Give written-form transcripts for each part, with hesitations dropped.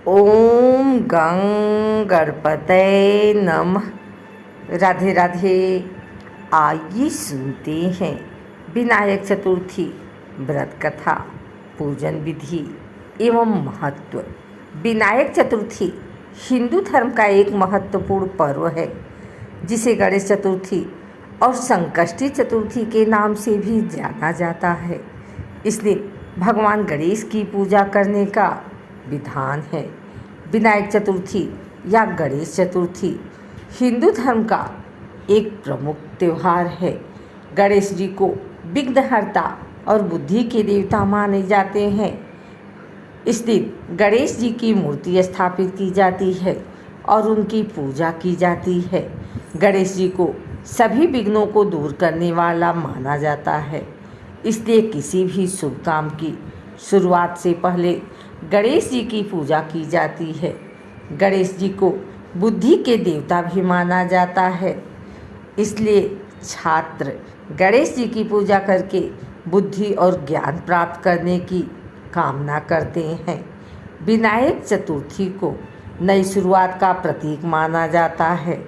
ओम गं गणपतये नमः। राधे राधे। आइए सुनते हैं विनायक चतुर्थी व्रत कथा, पूजन विधि एवं महत्व। विनायक चतुर्थी हिंदू धर्म का एक महत्वपूर्ण पर्व है, जिसे गणेश चतुर्थी और संकष्टी चतुर्थी के नाम से भी जाना जाता है। इस दिन भगवान गणेश की पूजा करने का विधान है। विनायक चतुर्थी या गणेश चतुर्थी हिंदू धर्म का एक प्रमुख त्यौहार है। गणेश जी को विघ्नहर्ता और बुद्धि के देवता माने जाते हैं। इस दिन गणेश जी की मूर्ति स्थापित की जाती है और उनकी पूजा की जाती है। गणेश जी को सभी विघ्नों को दूर करने वाला माना जाता है, इसलिए किसी भी शुभ काम की शुरुआत से पहले गणेश जी की पूजा की जाती है। गणेश जी को बुद्धि के देवता भी माना जाता है, इसलिए छात्र गणेश जी की पूजा करके बुद्धि और ज्ञान प्राप्त करने की कामना करते हैं। विनायक चतुर्थी को नई शुरुआत का प्रतीक माना जाता है।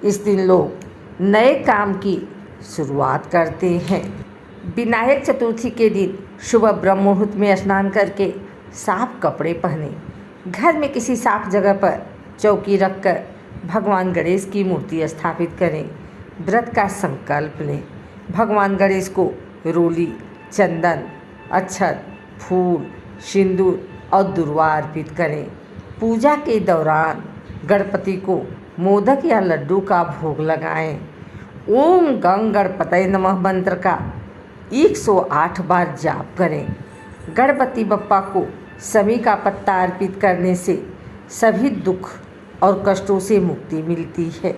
इस दिन लोग नए काम की शुरुआत करते हैं। विनायक चतुर्थी के दिन सुबह ब्रह्म मुहूर्त में स्नान करके साफ कपड़े पहने, घर में किसी साफ जगह पर चौकी रखकर भगवान गणेश की मूर्ति स्थापित करें। व्रत का संकल्प लें। भगवान गणेश को रोली, चंदन, अक्षत, फूल, सिंदूर और दुर्वा अर्पित करें। पूजा के दौरान गणपति को मोदक या लड्डू का भोग लगाएं। ओम गं गणपतये नमः मंत्र का 108 बार जाप करें। गणपति बप्पा को समी का पत्ता अर्पित करने से सभी दुख और कष्टों से मुक्ति मिलती है।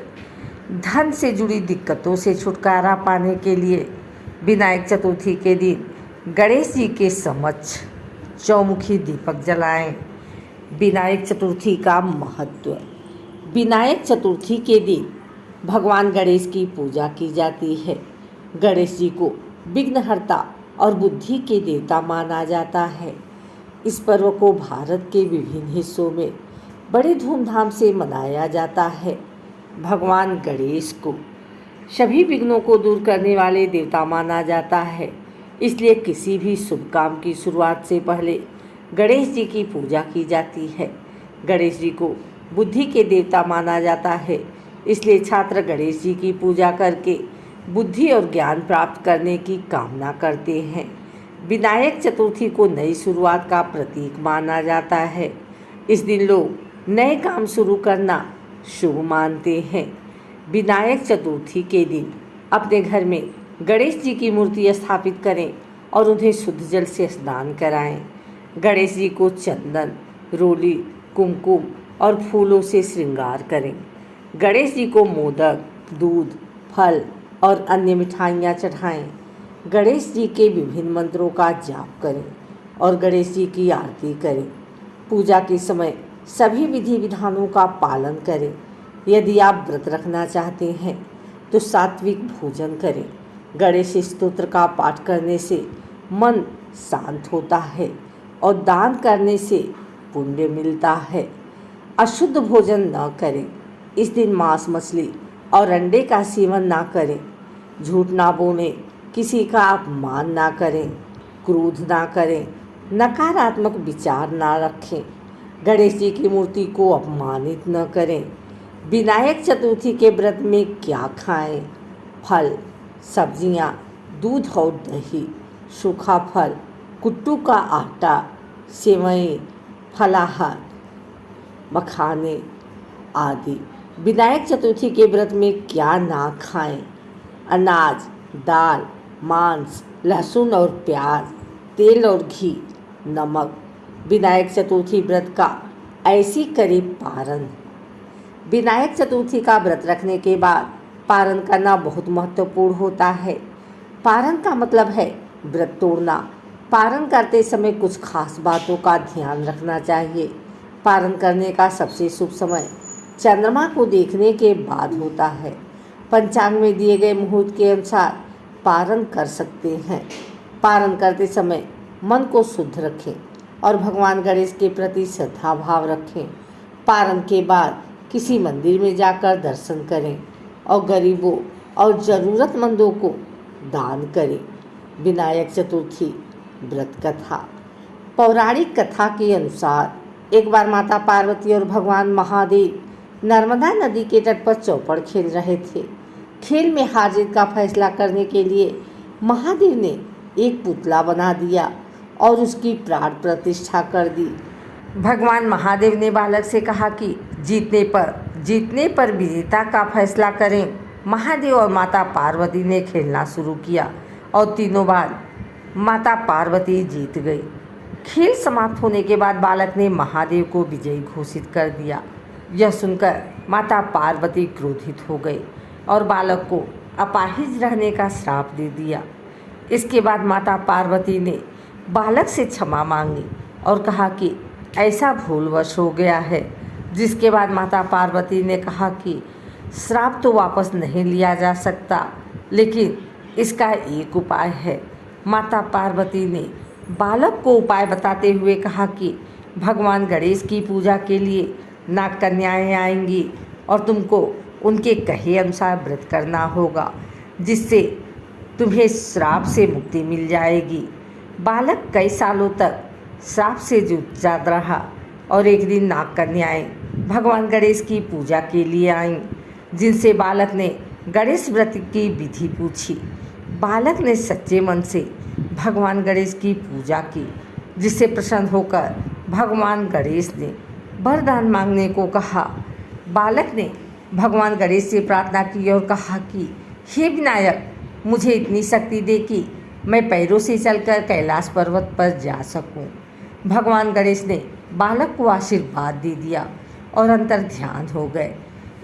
धन से जुड़ी दिक्कतों से छुटकारा पाने के लिए विनायक चतुर्थी के दिन गणेश जी के समक्ष चौमुखी दीपक जलाएं। विनायक चतुर्थी का महत्व। विनायक चतुर्थी के दिन भगवान गणेश की पूजा की जाती है। गणेश जी को विघ्नहर्ता और बुद्धि के देवता माना जाता है। इस पर्व को भारत के विभिन्न हिस्सों में बड़े धूमधाम से मनाया जाता है। भगवान गणेश को सभी विघ्नों को दूर करने वाले देवता माना जाता है, इसलिए किसी भी शुभ काम की शुरुआत से पहले गणेश जी की पूजा की जाती है। गणेश जी को बुद्धि के देवता माना जाता है, इसलिए छात्र गणेश जी की पूजा करके बुद्धि और ज्ञान प्राप्त करने की कामना करते हैं। विनायक चतुर्थी को नई शुरुआत का प्रतीक माना जाता है। इस दिन लोग नए काम शुरू करना शुभ मानते हैं। विनायक चतुर्थी के दिन अपने घर में गणेश जी की मूर्ति स्थापित करें और उन्हें शुद्ध जल से स्नान कराएं। गणेश जी को चंदन, रोली, कुमकुम और फूलों से श्रृंगार करें। गणेश जी को मोदक, दूध, फल और अन्य मिठाइयाँ चढ़ाएं। गणेश जी के विभिन्न मंत्रों का जाप करें और गणेश जी की आरती करें। पूजा के समय सभी विधि विधानों का पालन करें। यदि आप व्रत रखना चाहते हैं तो सात्विक भोजन करें। गणेश स्तोत्र का पाठ करने से मन शांत होता है और दान करने से पुण्य मिलता है। अशुद्ध भोजन न करें। इस दिन मांस, मछली और अंडे का सेवन ना करें। झूठ ना बोलें, किसी का अपमान ना करें, क्रोध ना करें, नकारात्मक विचार ना रखें। गणेश जी की मूर्ति को अपमानित न करें। विनायक चतुर्थी के व्रत में क्या खाएं? फल, सब्जियां, दूध और दही, सूखा फल, कुट्टू का आटा, सेवई, फलाहार, मखाने आदि। विनायक चतुर्थी के व्रत में क्या ना खाएं? अनाज, दाल, मांस, लहसुन और प्याज, तेल और घी, नमक। विनायक चतुर्थी व्रत का ऐसी करे पारण। विनायक चतुर्थी का व्रत रखने के बाद पारण करना बहुत महत्वपूर्ण होता है। पारण का मतलब है व्रत तोड़ना। पारण करते समय कुछ खास बातों का ध्यान रखना चाहिए। पारण करने का सबसे शुभ समय चंद्रमा को देखने के बाद होता है। पंचांग में दिए गए मुहूर्त के अनुसार पारण कर सकते हैं। पारण करते समय मन को शुद्ध रखें। और भगवान गणेश के प्रति श्रद्धा भाव रखें। पारण के बाद किसी मंदिर में जाकर दर्शन करें और गरीबों और ज़रूरतमंदों को दान करें। विनायक चतुर्थी व्रत कथा। पौराणिक कथा के अनुसार एक बार माता पार्वती और भगवान महादेव नर्मदा नदी के तट पर चौपड़ खेल रहे थे। खेल में हार जीत का फैसला करने के लिए महादेव ने एक पुतला बना दिया और उसकी प्राण प्रतिष्ठा कर दी। भगवान महादेव ने बालक से कहा कि जीतने पर विजेता का फैसला करें। महादेव और माता पार्वती ने खेलना शुरू किया और तीनों बार माता पार्वती जीत गई। खेल समाप्त होने के बाद बालक ने महादेव को विजयी घोषित कर दिया। यह सुनकर माता पार्वती क्रोधित हो गई और बालक को अपाहिज रहने का श्राप दे दिया। इसके बाद माता पार्वती ने बालक से क्षमा मांगी और कहा कि ऐसा भूलवश हो गया है। जिसके बाद माता पार्वती ने कहा कि श्राप तो वापस नहीं लिया जा सकता, लेकिन इसका एक उपाय है। माता पार्वती ने बालक को उपाय बताते हुए कहा कि भगवान गणेश की पूजा के लिए नाग कन्याएं आएंगी और तुमको उनके कहे अनुसार व्रत करना होगा, जिससे तुम्हें श्राप से मुक्ति मिल जाएगी। बालक कई सालों तक श्राप से जूझता रहा और एक दिन नाग कन्याएं भगवान गणेश की पूजा के लिए आईं, जिनसे बालक ने गणेश व्रत की विधि पूछी। बालक ने सच्चे मन से भगवान गणेश की पूजा की, जिससे प्रसन्न होकर भगवान गणेश ने वरदान मांगने को कहा। बालक ने भगवान गणेश से प्रार्थना की और कहा कि हे विनायक, मुझे इतनी शक्ति दे कि मैं पैरों से चलकर कैलाश पर्वत पर जा सकूं। भगवान गणेश ने बालक को आशीर्वाद दे दिया और अंतर ध्यान हो गए।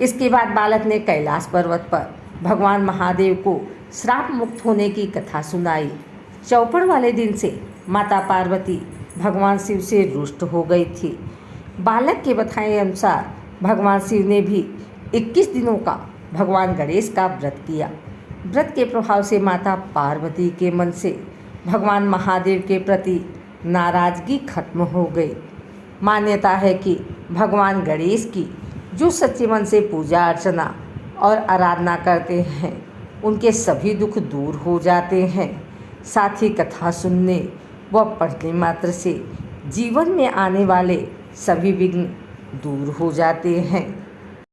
इसके बाद बालक ने कैलाश पर्वत पर भगवान महादेव को श्राप मुक्त होने की कथा सुनाई। चौपड़ वाले दिन से माता पार्वती भगवान शिव से रुष्ट हो गई थी। बालक के बताए अनुसार भगवान शिव ने भी 21 दिनों का भगवान गणेश का व्रत किया। व्रत के प्रभाव से माता पार्वती के मन से भगवान महादेव के प्रति नाराजगी खत्म हो गई। मान्यता है कि भगवान गणेश की जो सच्चे मन से पूजा अर्चना और आराधना करते हैं, उनके सभी दुख दूर हो जाते हैं। साथ ही कथा सुनने व पढ़ने मात्र से जीवन में आने वाले सभी विघ्न दूर हो जाते हैं।